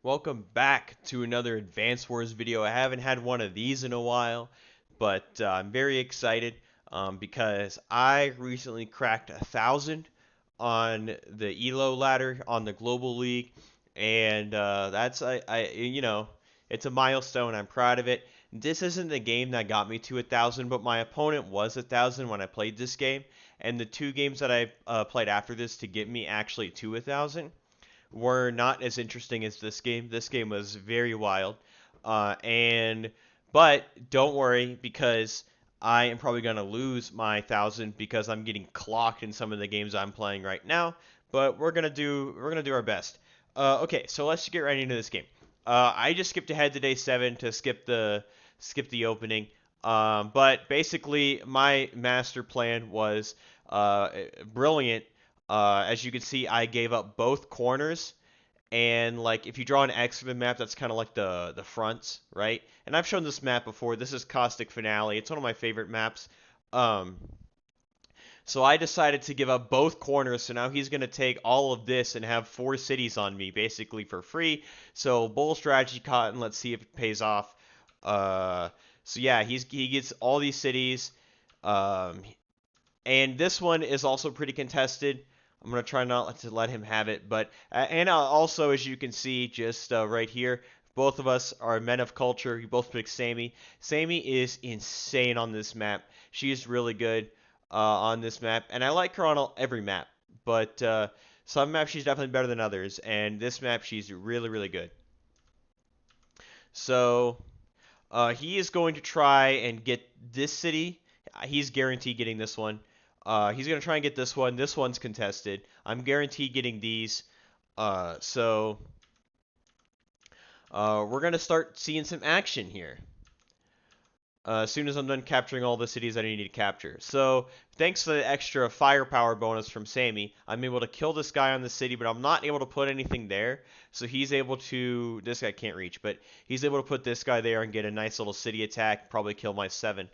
Welcome back to another Advance Wars video. I haven't had one of these in a while, but I'm very excited because I recently cracked 1,000 on the ELO ladder on the Global League, and that's it's a milestone. I'm proud of it. This isn't the game that got me to 1,000, but my opponent was 1,000 when I played this game, and the two games that I played after this to get me actually to 1,000 were not as interesting as this game. This game was very wild. And but don't worry because I am probably gonna lose my 1,000 because I'm getting clocked in some of the games I'm playing right now. But we're gonna do our best. Okay, so let's get right into this game. I just skipped ahead to day 7 to skip the opening. But basically, my master plan was brilliant. As you can see, I gave up both corners, and like if you draw an X for the map, that's kind of like the fronts, right? And I've shown this map before. This is Caustic Finale. It's one of my favorite maps. Um, so I decided to give up both corners. So now he's gonna take all of this and have 4 cities on me basically for free. So bull strategy, Cotton. Let's see if it pays off. Uh, so yeah, he gets all these cities. Um, and this one is also pretty contested. I'm going to try not to let him have it. But and also, as you can see, just right here, both of us are men of culture. We both pick Sammy. Sammy is insane on this map. She is really good on this map. And I like her on every map. But some maps she's definitely better than others. And this map she's really, really good. So he is going to try and get this city. He's guaranteed getting this one. He's going to try and get this one. This one's contested. I'm guaranteed getting these. So we're going to start seeing some action here. As soon as I'm done capturing all the cities that I need to capture. So thanks to the extra firepower bonus from Sammy, I'm able to kill this guy on the city, but I'm not able to put anything there. So he's able to, this guy can't reach, but he's able to put this guy there and get a nice little city attack, probably kill my 7.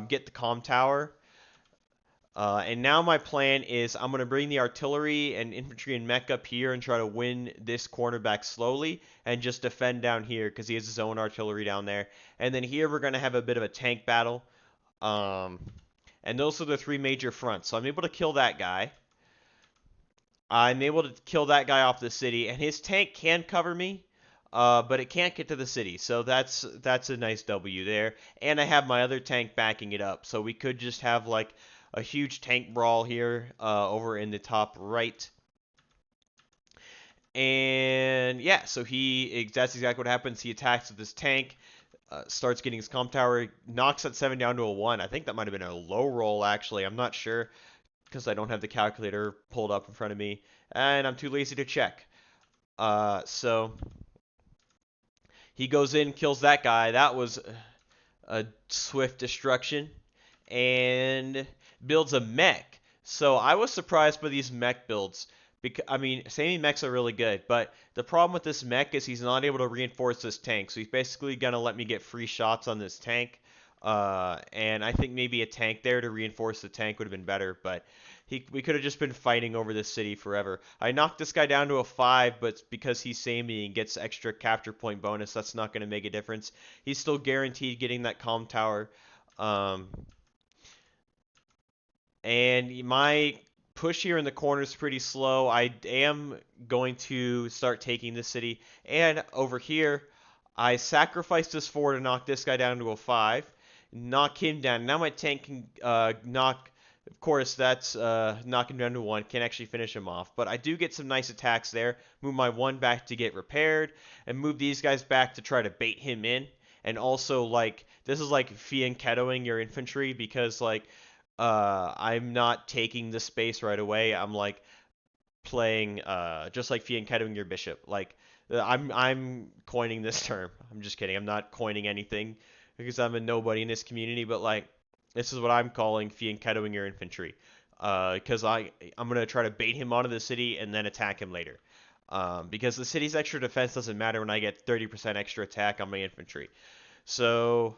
Get the comm tower. And now my plan is I'm going to bring the artillery and infantry and mech up here and try to win this corner back slowly and just defend down here because he has his own artillery down there. And then here we're going to have a bit of a tank battle. And those are the 3 major fronts. So I'm able to kill that guy. I'm able to kill that guy off the city. And his tank can cover me. But it can't get to the city, so that's a nice W there. And I have my other tank backing it up, so we could just have like a huge tank brawl here over in the top right. And yeah, so that's exactly what happens. He attacks with his tank, starts getting his comm tower, knocks that 7 down to a 1. I think that might have been a low roll, actually. I'm not sure because I don't have the calculator pulled up in front of me, and I'm too lazy to check. So he goes in, kills that guy. That was a swift destruction. And builds a mech. So I was surprised by these mech builds. Because, I mean, Sammy mechs are really good, but the problem with this mech is he's not able to reinforce this tank. So he's basically going to let me get free shots on this tank. And I think maybe a tank there to reinforce the tank would have been better, but we could have just been fighting over this city forever. I knocked this guy down to a 5, but because he's Sammy and gets extra capture point bonus, that's not going to make a difference. He's still guaranteed getting that comm tower. And my push here in the corner is pretty slow. I am going to start taking this city. And over here, I sacrificed this 4 to knock this guy down to a 5. Knock him down. Now my tank can knock... Of course, that's knock him down to 1. Can't actually finish him off. But I do get some nice attacks there. Move my 1 back to get repaired. And move these guys back to try to bait him in. And also, like, this is like fianchettoing your infantry because, like... I'm not taking the space right away. I'm like playing just like fianchettoing your bishop. Like I'm coining this term. I'm just kidding. I'm not coining anything because I'm a nobody in this community. But like this is what I'm calling fianchettoing your infantry. Because I'm gonna try to bait him onto the city and then attack him later. Because the city's extra defense doesn't matter when I get 30% extra attack on my infantry. So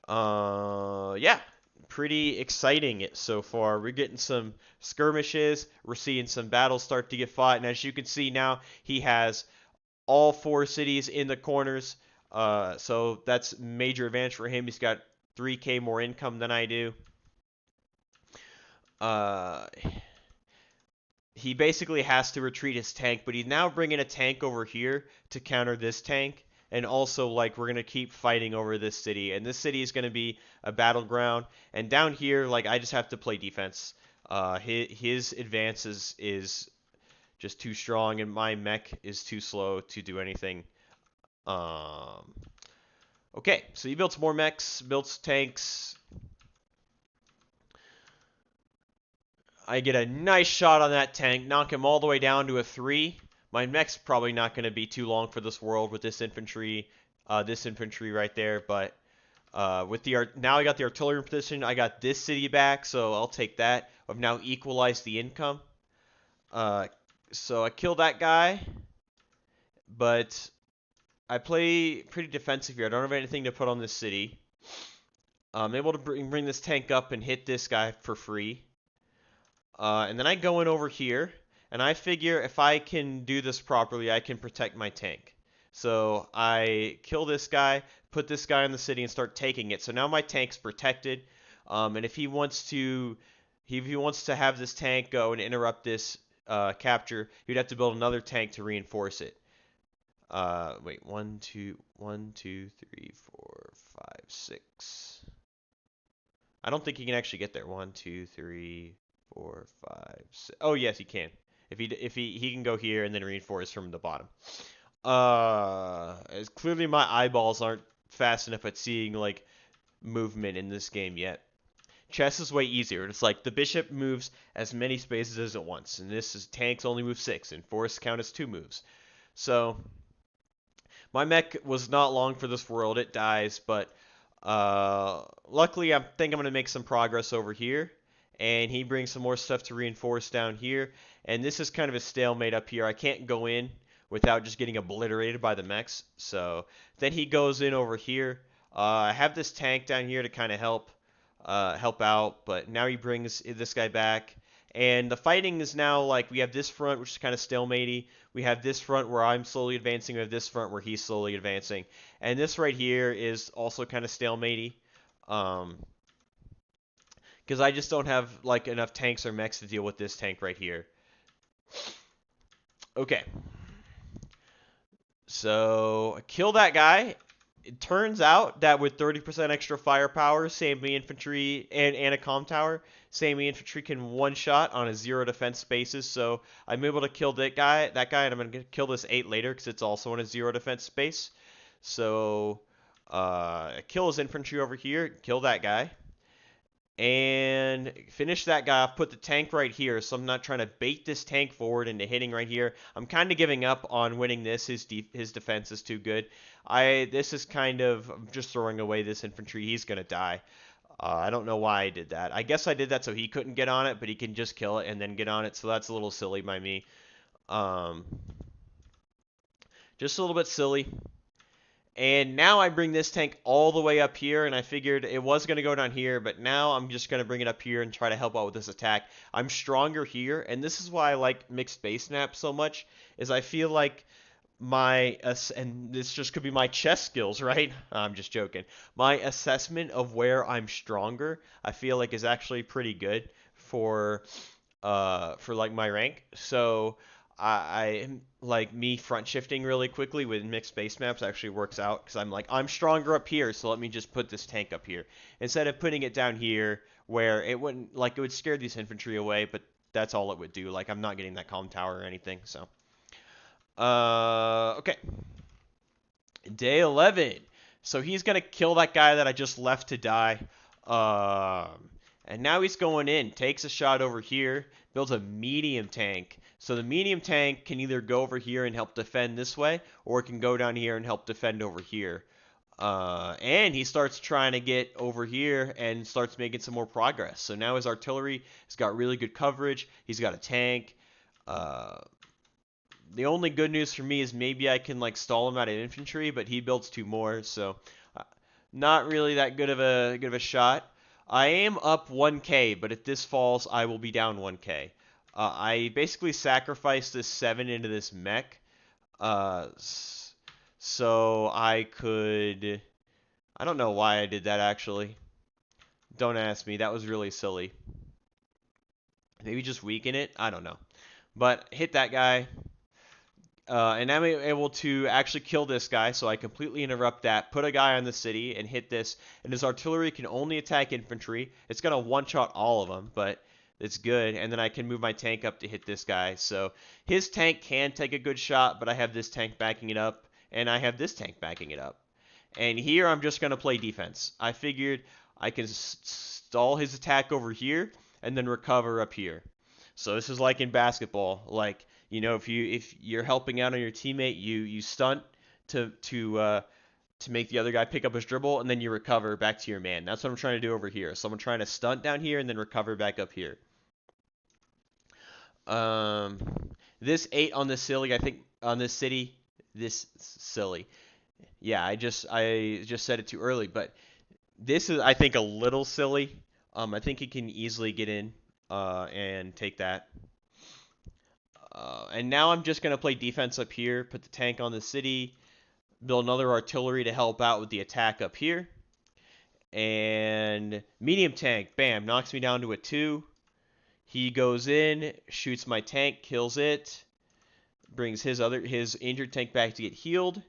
yeah, pretty exciting so far. We're getting some skirmishes. We're seeing some battles start to get fought. And as you can see now, he has all 4 cities in the corners. So that's major advantage for him. He's got 3K more income than I do. Uh, he basically has to retreat his tank, but he's now bringing a tank over here to counter this tank. And also, like, we're going to keep fighting over this city. And this city is going to be a battleground. And down here, like, I just have to play defense. His advance is just too strong, and my mech is too slow to do anything. Okay, so he built more mechs, built tanks. I get a nice shot on that tank, knock him all the way down to a 3. My mech's probably not going to be too long for this world with this infantry right there, but with the now I got the artillery in position. I got this city back, so I'll take that. I've now equalized the income. So I killed that guy, but I play pretty defensive here. I don't have anything to put on this city. I'm able to bring this tank up and hit this guy for free. And then I go in over here, and I figure if I can do this properly, I can protect my tank. So I kill this guy, put this guy in the city, and start taking it. So now my tank's protected. And if he wants to have this tank go and interrupt this capture, he'd have to build another tank to reinforce it. Wait, 1, 2, 1, 2, 3, 4, 5, 6. I don't think he can actually get there. 1, 2, 3, 4, 5, 6. Oh yes, he can. If he can go here and then reinforce from the bottom. As clearly my eyeballs aren't fast enough at seeing like movement in this game yet. Chess is way easier. It's like the bishop moves as many spaces as it wants, and this is tanks only move 6, and forests count as 2 moves. So my mech was not long for this world. It dies, but luckily I think I'm going to make some progress over here. And he brings some more stuff to reinforce down here. And this is kind of a stalemate up here. I can't go in without just getting obliterated by the mechs. So then he goes in over here. I have this tank down here to kind of help out. But now he brings this guy back. And the fighting is now like we have this front, which is kind of stalematy. We have this front where I'm slowly advancing. We have this front where he's slowly advancing. And this right here is also kind of stalematy. Because I just don't have like enough tanks or mechs to deal with this tank right here. Okay. So, kill that guy. It turns out that with 30% extra firepower, Sammy Infantry and a comm tower, Sammy Infantry can one-shot on a 0 defense basis. So, I'm able to kill that guy, and I'm going to kill this 8 later because it's also in a 0 defense space. So, kill his infantry over here, kill that guy. And finish that guy off, put the tank right here, so I'm not trying to bait this tank forward into hitting right here. I'm kind of giving up on winning this. His defense is too good. This is kind of just throwing away this infantry. He's going to die. I don't know why I did that. I guess I did that so he couldn't get on it, but he can just kill it and then get on it, so that's a little silly by me. Just a little bit silly. And now I bring this tank all the way up here, and I figured it was going to go down here, but now I'm just going to bring it up here and try to help out with this attack. I'm stronger here, and this is why I like mixed base map so much, is I feel like and this just could be my chess skills, right? I'm just joking. My assessment of where I'm stronger, I feel like is actually pretty good for like my rank. So I like me front shifting really quickly with mixed base maps actually works out because I'm like, I'm stronger up here, so let me just put this tank up here instead of putting it down here where it wouldn't, like, it would scare these infantry away, but that's all it would do. Like, I'm not getting that comm tower or anything. So okay, day 11. So he's gonna kill that guy that I just left to die. And now he's going in, takes a shot over here, builds a medium tank. So the medium tank can either go over here and help defend this way, or it can go down here and help defend over here. And he starts trying to get over here and starts making some more progress. So now his artillery has got really good coverage. He's got a tank. The only good news for me is maybe I can like stall him out of infantry, but he builds 2 more, so not really that good of a shot. I am up 1k, but if this falls, I will be down 1k. I basically sacrificed this 7 into this mech, So I could. I don't know why I did that actually. Don't ask me. That was really silly. Maybe just weaken it. I don't know. But hit that guy. And I'm able to actually kill this guy, so I completely interrupt that, put a guy on the city, and hit this. And his artillery can only attack infantry. It's going to one-shot all of them, but it's good. And then I can move my tank up to hit this guy. So his tank can take a good shot, but I have this tank backing it up, and I have this tank backing it up. And here I'm just going to play defense. I figured I can stall his attack over here and then recover up here. So this is like in basketball. Like, if you're helping out on your teammate, you stunt to make the other guy pick up his dribble, and then you recover back to your man. That's what I'm trying to do over here. So I'm trying to stunt down here and then recover back up here. Um, this 8 on this silly, I think on this city, this silly. Yeah, I just said it too early, but this is I think a little silly. I think he can easily get in and take that. And now I'm just gonna play defense up here, put the tank on the city, build another artillery to help out with the attack up here, and medium tank, bam, knocks me down to a 2. He goes in, shoots my tank, kills it, brings his injured tank back to get healed,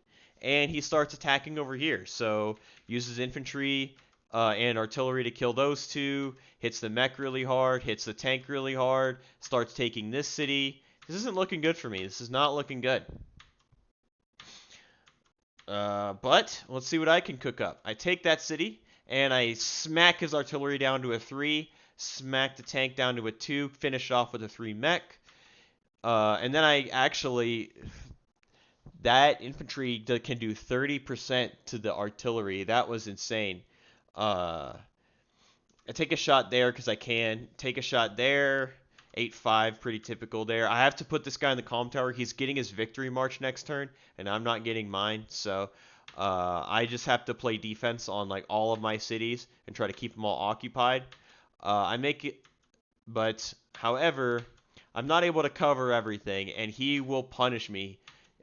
and he starts attacking over here. So uses infantry and artillery to kill those two, hits the mech really hard, hits the tank really hard, starts taking this city. This isn't looking good for me. This is not looking good. But let's see what I can cook up. I take that city, and I smack his artillery down to a 3, smack the tank down to a 2, finish off with a 3 mech. And then I actually, that infantry can do 30% to the artillery. That was insane. I take a shot there because I can. Take a shot there. 8-5, pretty typical there. I have to put this guy in the calm tower. He's getting his victory march next turn, and I'm not getting mine. So I just have to play defense on like all of my cities and try to keep them all occupied. I make it, but however, I'm not able to cover everything, and he will punish me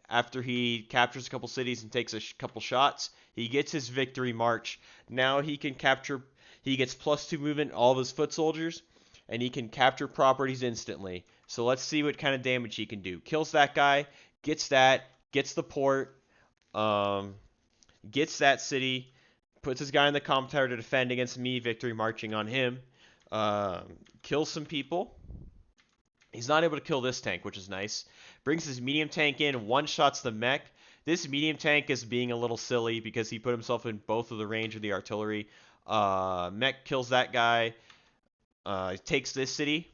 after he captures a couple cities and takes a couple shots. He gets his victory march. Now he can capture. He gets +2 movement all of his foot soldiers, and he can capture properties instantly. So let's see what kind of damage he can do. Kills that guy, gets the port, gets that city, puts his guy in the comp tower to defend against me, victory marching on him, kills some people. He's not able to kill this tank, which is nice. Brings his medium tank in, one-shots the mech. This medium tank is being a little silly because he put himself in both of the range of the artillery. Mech kills that guy. Takes this city.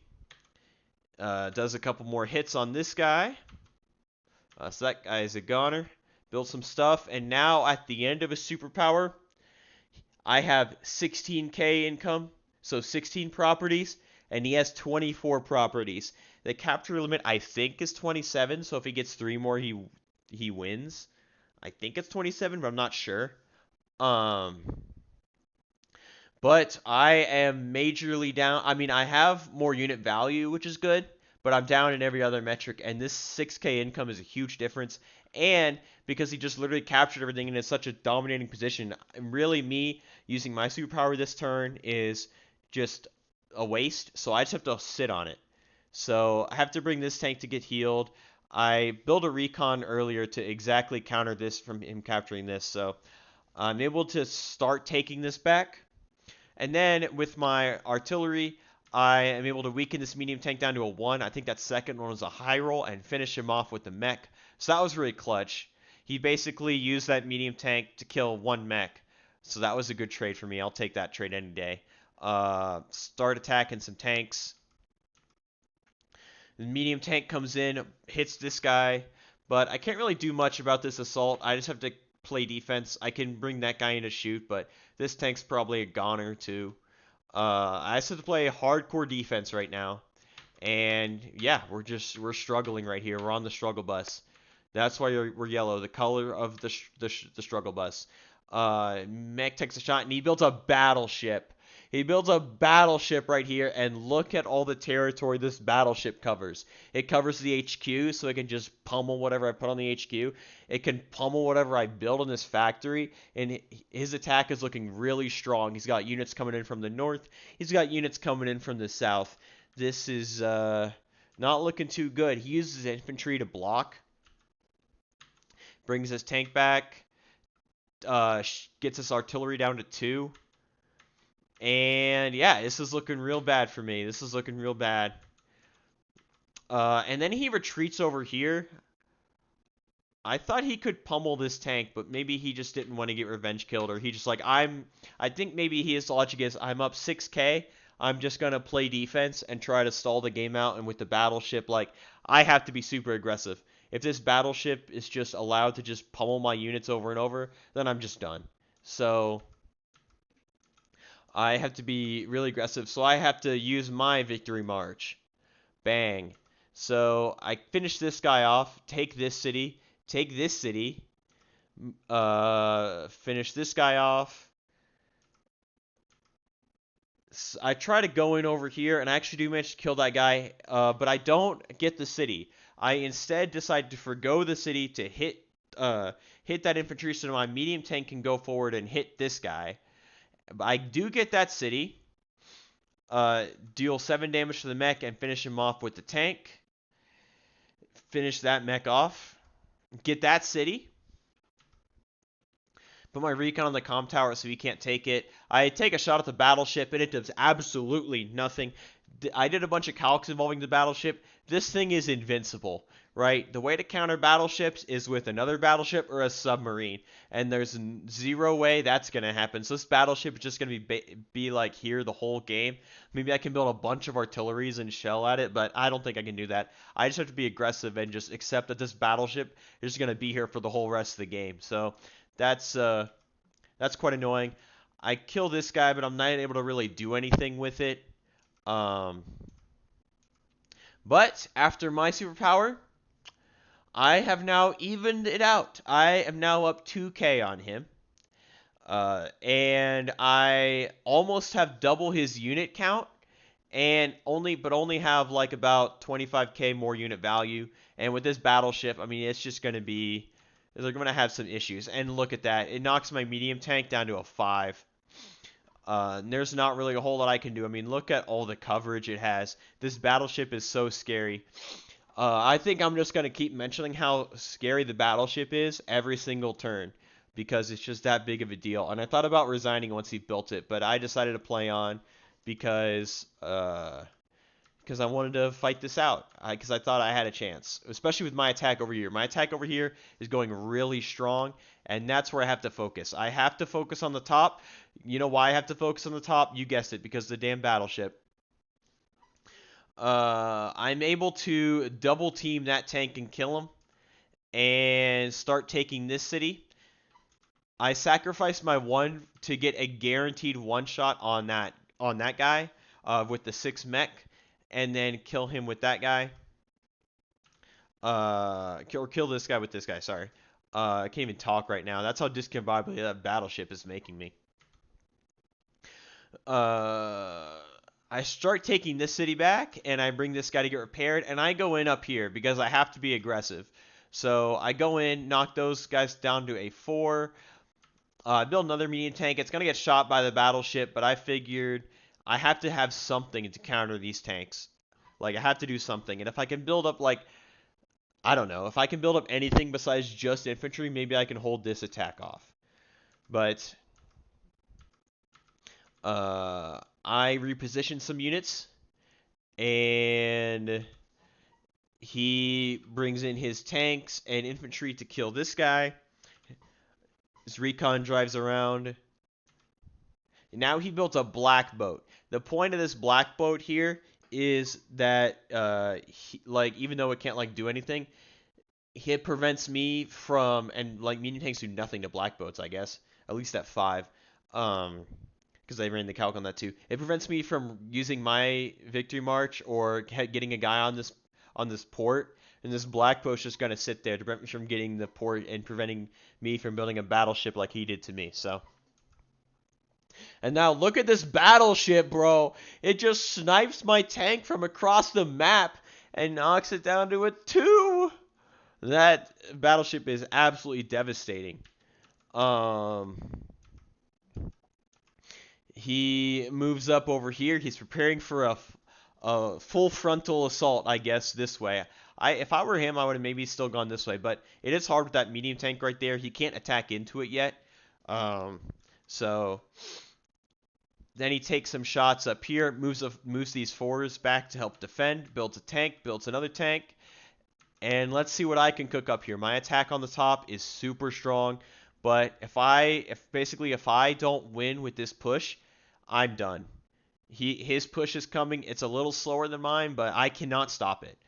Does a couple more hits on this guy. So that guy is a goner. Build some stuff. And now at the end of a superpower, I have 16k income. So 16 properties. And he has 24 properties. The capture limit, I think, is 27. So if he gets 3 more, he wins. I think it's 27, but I'm not sure. But I am majorly down. I mean, I have more unit value, which is good, but I'm down in every other metric, and this 6k income is a huge difference. And because he just literally captured everything and is such a dominating position, really me using my superpower this turn is just a waste, so I just have to sit on it. So I have to bring this tank to get healed. I built a recon earlier to exactly counter this from him capturing this, so I'm able to start taking this back. And then with my artillery, I am able to weaken this medium tank down to a 1. I think that second one was a high roll, and finish him off with the mech. So that was really clutch. He basically used that medium tank to kill 1 mech. So that was a good trade for me. I'll take that trade any day. Start attacking some tanks. The medium tank comes in, hits this guy. But I can't really do much about this assault. I just have to play defense. I can bring that guy in to shoot, but this tank's probably a goner too. I just have to play hardcore defense right now. And yeah, we're struggling right here. We're on the struggle bus. That's why we're yellow, the color of the struggle bus. Mech takes a shot, and he built a battleship. He builds a battleship right here, and look at all the territory this battleship covers. It covers the HQ, so it can just pummel whatever I put on the HQ. It can pummel whatever I build in this factory, and his attack is looking really strong. He's got units coming in from the north. He's got units coming in from the south. This is not looking too good. He uses infantry to block, brings his tank back, gets his artillery down to 2. And yeah, this is looking real bad for me. This is looking real bad. And then he retreats over here. I thought he could pummel this tank, but maybe he just didn't want to get revenge killed, or he just like, I think maybe his logic is, I'm up 6k, I'm just going to play defense and try to stall the game out, and with the battleship, like, I have to be super aggressive. If this battleship is just allowed to just pummel my units over and over, then I'm just done. So I have to be really aggressive, so I have to use my victory march. Bang. So I finish this guy off, take this city, finish this guy off. I try to go in over here, and I actually do manage to kill that guy, but I don't get the city. I instead decide to forgo the city to hit that infantry, so my medium tank can go forward and hit this guy. I do get that city, deal 7 damage to the mech, and finish him off with the tank. Finish that mech off. Get that city. Put my recon on the comm tower so he can't take it. I take a shot at the battleship, and it does absolutely nothing. I did a bunch of calcs involving the battleship. This thing is invincible, right? The way to counter battleships is with another battleship or a submarine, and there's zero way that's going to happen. So this battleship is just going to be like here the whole game. Maybe I can build a bunch of artilleries and shell at it, but I don't think I can do that. I just have to be aggressive and just accept that this battleship is just going to be here for the whole rest of the game. So that's quite annoying. I kill this guy, but I'm not able to really do anything with it. But after my superpower, I have now evened it out. I am now up 2k on him. And I almost have double his unit count, and only have like about 25k more unit value. And with this battleship, I mean, it's just going to be, they're going to have some issues. And look at that. It knocks my medium tank down to a 5. There's not really a whole lot I can do. I mean, look at all the coverage it has. This battleship is so scary. I think I'm just going to keep mentioning how scary the battleship is every single turn, because it's just that big of a deal. And I thought about resigning once he built it, but I decided to play on because I wanted to fight this out, because I thought I had a chance, especially with my attack over here. My attack over here is going really strong, and that's where I have to focus. I have to focus on the top. You know why I have to focus on the top? You guessed it, because of the damn battleship. I'm able to double team that tank and kill him, and start taking this city. I sacrificed my 1 to get a guaranteed 1-shot on that guy with the 6 mech, and then kill him with that guy. Or kill this guy with this guy, sorry. I can't even talk right now. That's how discombobulated that battleship is making me. I start taking this city back, and I bring this guy to get repaired, and I go in up here because I have to be aggressive. So I go in, knock those guys down to a 4. Build another medium tank. It's going to get shot by the battleship, but I figured I have to have something to counter these tanks. Like, I have to do something. And if I can build up, like, I don't know, if I can build up anything besides just infantry, maybe I can hold this attack off. But I reposition some units, and he brings in his tanks and infantry to kill this guy. His recon drives around. Now he built a black boat. The point of this black boat here is that, even though it can't, like, do anything, it prevents me from, and, like, medium tanks do nothing to black boats, I guess. At least at 5. Because I ran the calc on that too. It prevents me from using my victory march or getting a guy on this port. And this black boat's just going to sit there to prevent me from getting the port and preventing me from building a battleship like he did to me. So And now look at this battleship, bro. It just snipes my tank from across the map and knocks it down to a 2. That battleship is absolutely devastating. Um, he moves up over here. He's preparing for a full frontal assault, I guess, this way. If I were him, I would have maybe still gone this way, but it is hard with that medium tank right there. He can't attack into it yet. Um, so then he takes some shots up here, moves these fours back to help defend, builds a tank, builds another tank, and let's see what I can cook up here. My attack on the top is super strong, but if I don't win with this push, I'm done. His push is coming. It's a little slower than mine, but I cannot stop it.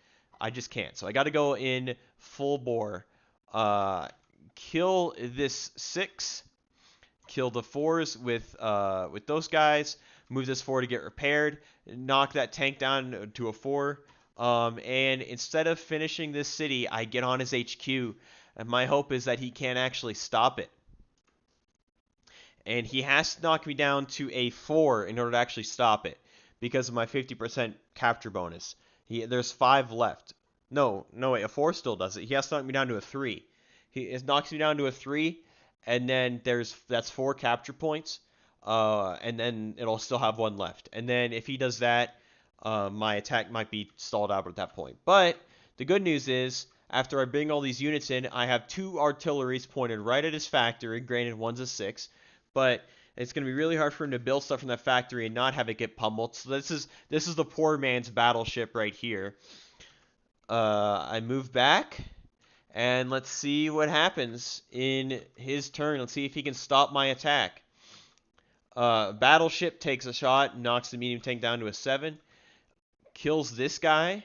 I just can't. So I got to go in full bore. Kill this 6. Kill the 4s with those guys. Move this 4 to get repaired. Knock that tank down to a 4. And instead of finishing this city, I get on his HQ. And my hope is that he can't actually stop it. And he has to knock me down to a 4 in order to actually stop it because of my 50% capture bonus. There's 5 left. No, wait, a 4 still does it. He has to knock me down to a 3. It knocks me down to a 3, and then that's 4 capture points, and then it'll still have 1 left. And then if he does that, my attack might be stalled out at that point. But the good news is, after I bring all these units in, I have 2 artilleries pointed right at his factory. Granted, one's a 6. But it's going to be really hard for him to build stuff from that factory and not have it get pummeled. So this is the poor man's battleship right here. I move back, and let's see what happens in his turn. Let's see if he can stop my attack. Battleship takes a shot, knocks the medium tank down to a 7, kills this guy,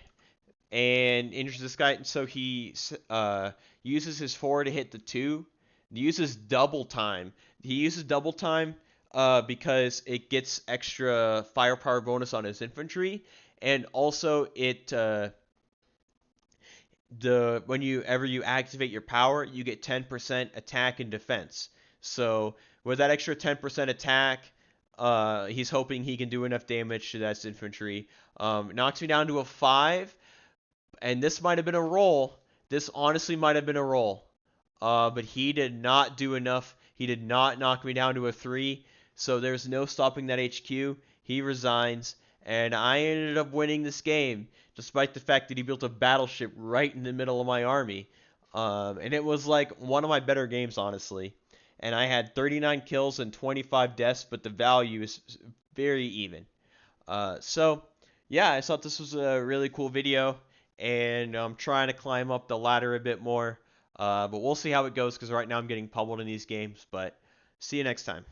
and injures this guy. So he uses his 4 to hit the 2. He uses double time. Because it gets extra firepower bonus on his infantry, and also whenever you activate your power, you get 10% attack and defense. So with that extra 10% attack, he's hoping he can do enough damage to that infantry. Knocks me down to a 5, and this might have been a roll. This honestly might have been a roll. But he did not do enough. He did not knock me down to a 3, so there's no stopping that HQ. He resigns, and I ended up winning this game, despite the fact that he built a battleship right in the middle of my army. And it was like one of my better games, honestly. And I had 39 kills and 25 deaths, but the value is very even. So, yeah, I thought this was a really cool video, and I'm trying to climb up the ladder a bit more. But we'll see how it goes because right now I'm getting pummeled in these games. But see you next time.